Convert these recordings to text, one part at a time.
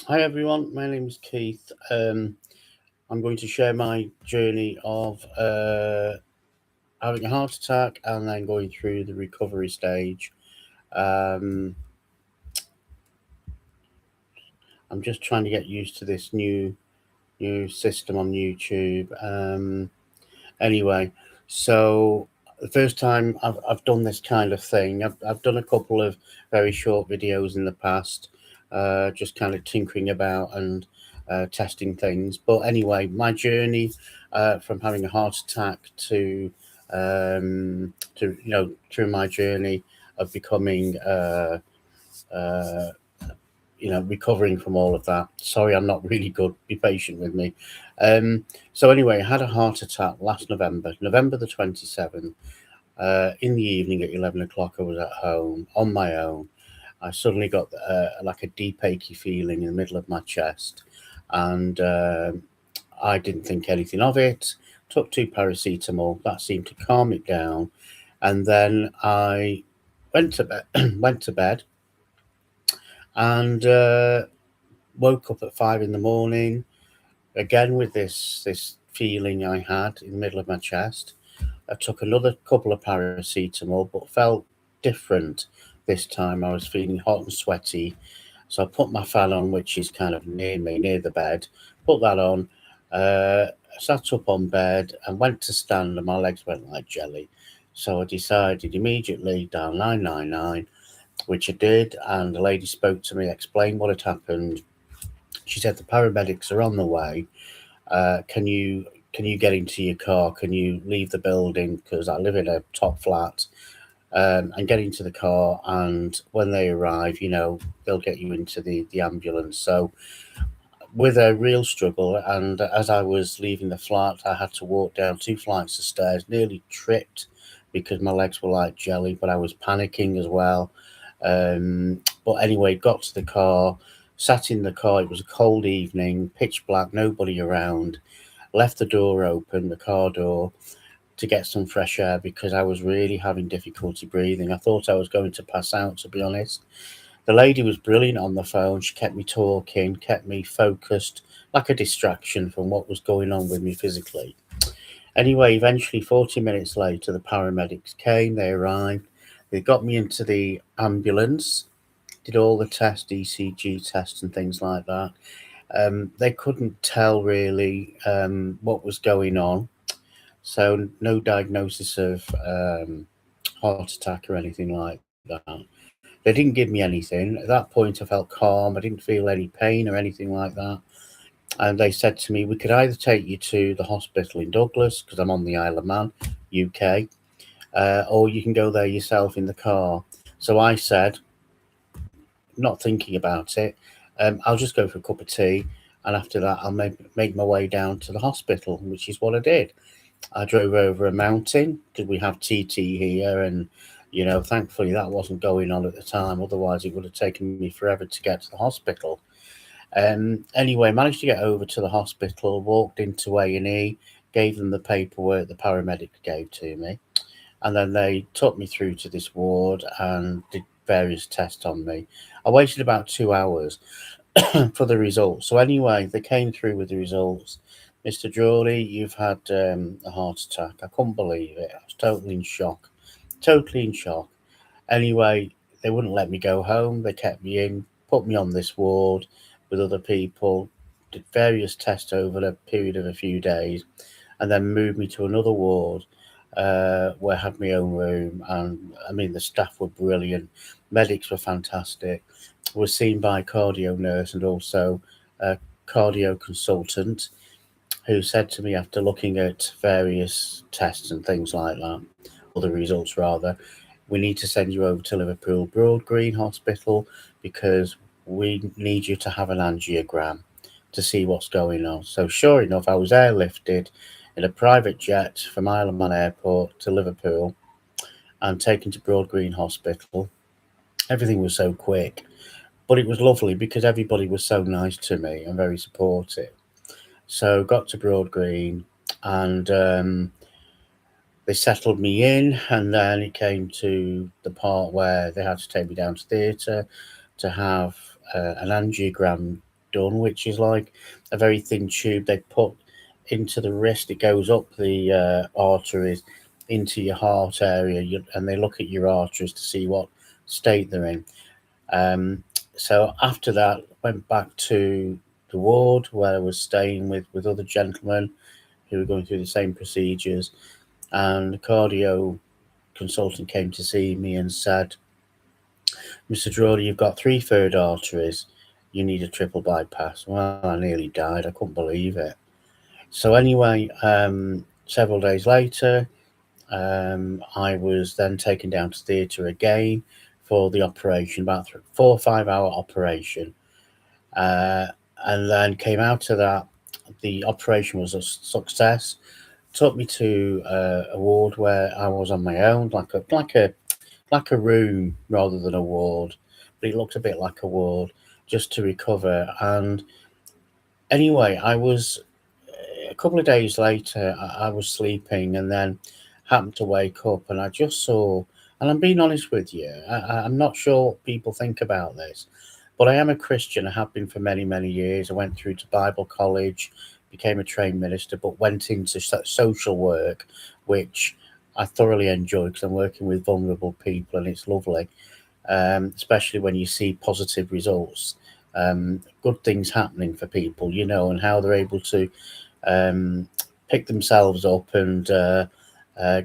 Hi everyone, my name is Keith. I'm going to share my journey of having a heart attack and then going through the recovery stage. Um, I'm just trying to get used to this new system on YouTube. Anyway, so the first time I've done this kind of thing, I've done a couple of very short videos in the past, just kind of tinkering about and testing things. But anyway, my journey from having a heart attack to through my journey of becoming uh, recovering from all of that. Sorry, I'm not really good. Be patient with me. So anyway, I had a heart attack last November, November the 27th. In the evening at 11 o'clock, I was at home on my own. I suddenly got like a deep achy feeling in the middle of my chest, and I didn't think anything of it. Took two paracetamol. That seemed to calm it down, and then I went to bed. went to bed, and woke up at 5 in the morning again with this feeling I had in the middle of my chest. I took another couple of paracetamol, but felt different this time. I was feeling hot and sweaty, so I put my fan on, which is kind of near me, near the bed. Put that on. Sat up on bed and went to stand, and my legs went like jelly. So I decided immediately down 999, which I did, and the lady spoke to me, explained what had happened. She said the paramedics are on the way. Can you get into your car? Can you leave the building? Because I live in a top flat, and get into the car. And when they arrive, they'll get you into the ambulance. So with a real struggle, and as I was leaving the flat, I had to walk down two flights of stairs, nearly tripped because my legs were like jelly, but I was panicking as well. But anyway, got to the car, sat in the car. It was a cold evening, pitch black, nobody around. Left the door open, the car door, to get some fresh air because I was really having difficulty breathing. I thought I was going to pass out, to be honest. The lady was brilliant on the phone. She kept me talking, kept me focused, like a distraction from what was going on with me physically. Anyway, eventually, 40 minutes later, the paramedics came, they arrived, they got me into the ambulance, did all the tests, ECG tests, and things like that. They couldn't tell really what was going on, so no diagnosis of heart attack or anything like that. They didn't give me anything. At that point, I felt calm. I didn't feel any pain or anything like that. And they said to me, we could either take you to the hospital in Douglas, because I'm on the Isle of Man, UK, or you can go there yourself in the car. So I said, not thinking about it, I'll just go for a cup of tea. And after that, I'll make my way down to the hospital, which is what I did. I drove over a mountain because we have TT here, and thankfully that wasn't going on at the time. Otherwise, it would have taken me forever to get to the hospital. Anyway, managed to get over to the hospital, walked into A&E, gave them the paperwork the paramedics gave to me, and then they took me through to this ward and did various tests on me. I waited about 2 hours for the results. So anyway, they came through with the results. Mr. Drawley, you've had a heart attack. I couldn't believe it. I was totally in shock. Totally in shock. Anyway, they wouldn't let me go home. They kept me in, put me on this ward with other people, did various tests over a period of a few days, and then moved me to another ward where I had my own room. And I mean, the staff were brilliant, medics were fantastic. Was seen by a cardio nurse and also a cardio consultant who said to me after looking at various tests and things like that, or the results rather, we need to send you over to Liverpool Broad Green Hospital because we need you to have an angiogram to see what's going on. So sure enough, I was airlifted in a private jet from Isle of Man Airport to Liverpool and taken to Broad Green Hospital. Everything was so quick, but it was lovely because everybody was so nice to me and very supportive. So got to Broad Green, and they settled me in, and then it came to the part where they had to take me down to theatre to have an angiogram done, which is like a very thin tube they put into the wrist. It goes up the arteries into your heart area, and they look at your arteries to see what state they're in. Um, so after that, went back to the ward where I was staying with other gentlemen who were going through the same procedures, and the cardio consultant came to see me and said, "Mr. Drawley, you've got three third arteries. You need a triple bypass." Well, I nearly died. I couldn't believe it. So anyway, several days later, I was then taken down to theatre again for the operation, about 4 or 5 hour operation. And then came out of that. The operation was a success. Took me to a ward where I was on my own, like a room rather than a ward, but it looked a bit like a ward, just to recover. And anyway, I was a couple of days later, I was sleeping and then happened to wake up, and I just saw, and I'm being honest with you, I'm not sure what people think about this, but I am a Christian. I have been for many, many years. I went through to Bible college, became a trained minister, but went into social work, which I thoroughly enjoy because I'm working with vulnerable people and it's lovely, especially when you see positive results, good things happening for people, and how they're able to um, pick themselves up and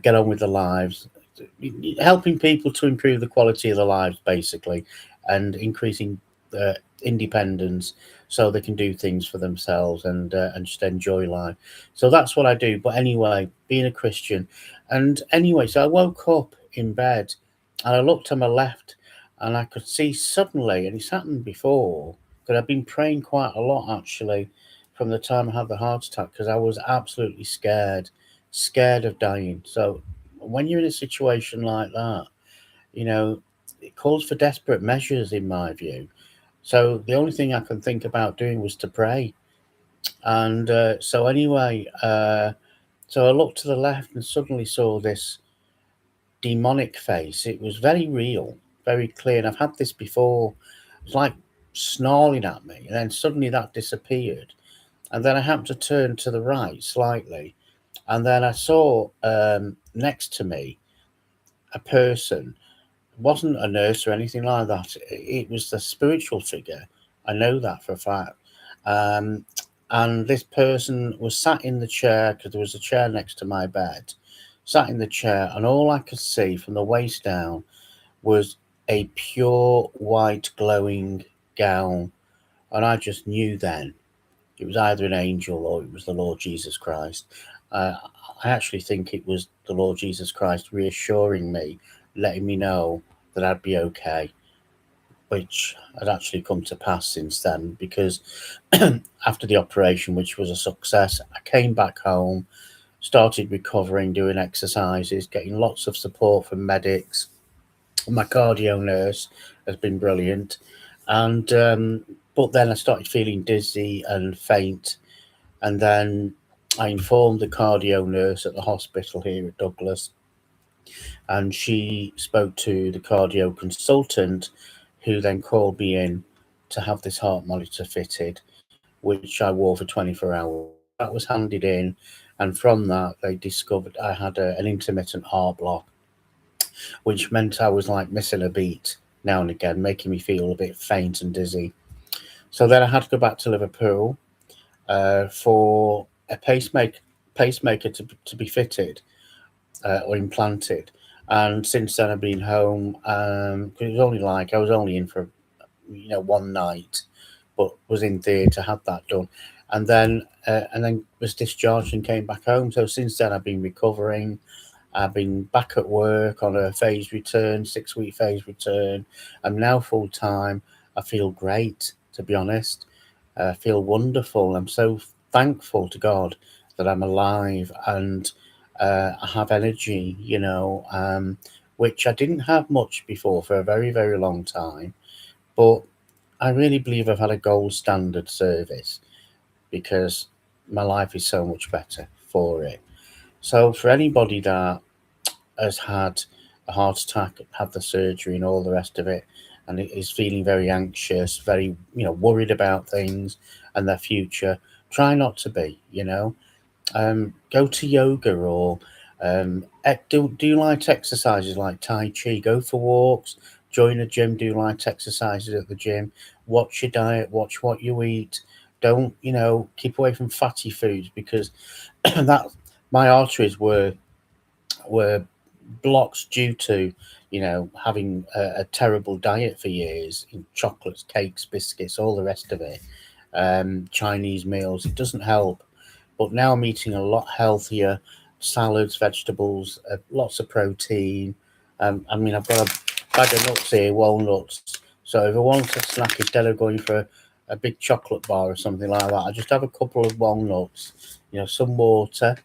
get on with their lives, helping people to improve the quality of their lives, basically, and increasing independence so they can do things for themselves and just enjoy life. So that's what I do. But anyway, being a Christian, and anyway, so I woke up in bed and I looked to my left and I could see suddenly, and it's happened before, that I've been praying quite a lot actually from the time I had the heart attack because I was absolutely scared of dying. So when you're in a situation like that, you know, it calls for desperate measures, in my view. So the only thing I can think about doing was to pray. And so anyway, so I looked to the left and suddenly saw this demonic face. It was very real, very clear. And I've had this before. It was like snarling at me, and then suddenly that disappeared. And then I happened to turn to the right slightly, and then I saw next to me a person. It wasn't a nurse or anything like that. It was the spiritual figure. I know that for a fact. Um, and this person was sat in the chair because there was a chair next to my bed, sat in the chair, and all I could see from the waist down was a pure white glowing gown. And I just knew then it was either an angel or it was the Lord Jesus Christ. Uh, I actually think it was the Lord Jesus Christ reassuring me, letting me know that I'd be okay, which had actually come to pass since then because after the operation, which was a success, I came back home, started recovering, doing exercises, getting lots of support from medics. My cardio nurse has been brilliant. And but then I started feeling dizzy and faint, and then I informed the cardio nurse at the hospital here at Douglas, and she spoke to the cardio consultant, who then called me in to have this heart monitor fitted, which I wore for 24 hours. That was handed in, and from that, they discovered I had an intermittent heart block, which meant I was like missing a beat now and again, making me feel a bit faint and dizzy. So then I had to go back to Liverpool for a pacemaker to be fitted or implanted. And since then, I've been home. Cause it was only like I was only in for one night, but was in theatre, had that done, and then was discharged and came back home. So since then, I've been recovering. I've been back at work on a phase return, 6 week phase return. I'm now full time. I feel great, to be honest. I feel wonderful. I'm so thankful to God that I'm alive and I have energy, which I didn't have much before for a very, very long time. But I really believe I've had a gold standard service because my life is so much better for it. So for anybody that has had a heart attack, had the surgery and all the rest of it, and is feeling very anxious, very, worried about things and their future, try not to be, go to yoga, or do light exercises like Tai Chi, go for walks, join a gym, do light exercises at the gym, watch your diet, watch what you eat. Don't, keep away from fatty foods, because that my arteries were blocks due to, having a terrible diet for years, in chocolates, cakes, biscuits, all the rest of it, Chinese meals. It doesn't help. But now I'm eating a lot healthier: salads, vegetables, lots of protein. I mean, I've got a bag of nuts here, walnuts. So if I want a snack, instead of going for a big chocolate bar or something like that, I just have a couple of walnuts, some water,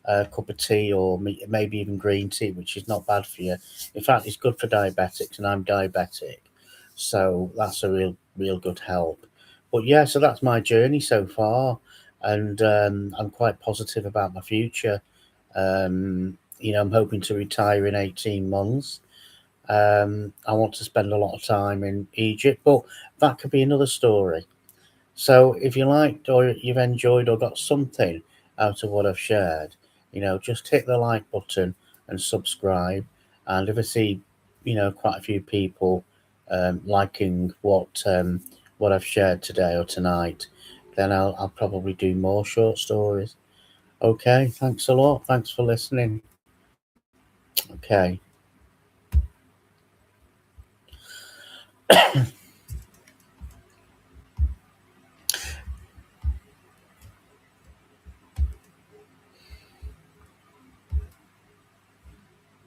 a cup of tea, or maybe even green tea, which is not bad for you. In fact, it's good for diabetics, and I'm diabetic, so that's a real good help. But yeah, so that's my journey so far, and I'm quite positive about my future. I'm hoping to retire in 18 months. I want to spend a lot of time in Egypt, but that could be another story. So if you liked, or you've enjoyed, or got something out of what I've shared, just hit the like button and subscribe. And if I see, quite a few people liking what I've shared today or tonight, then I'll probably do more short stories. Okay, thanks a lot. Thanks for listening. Okay.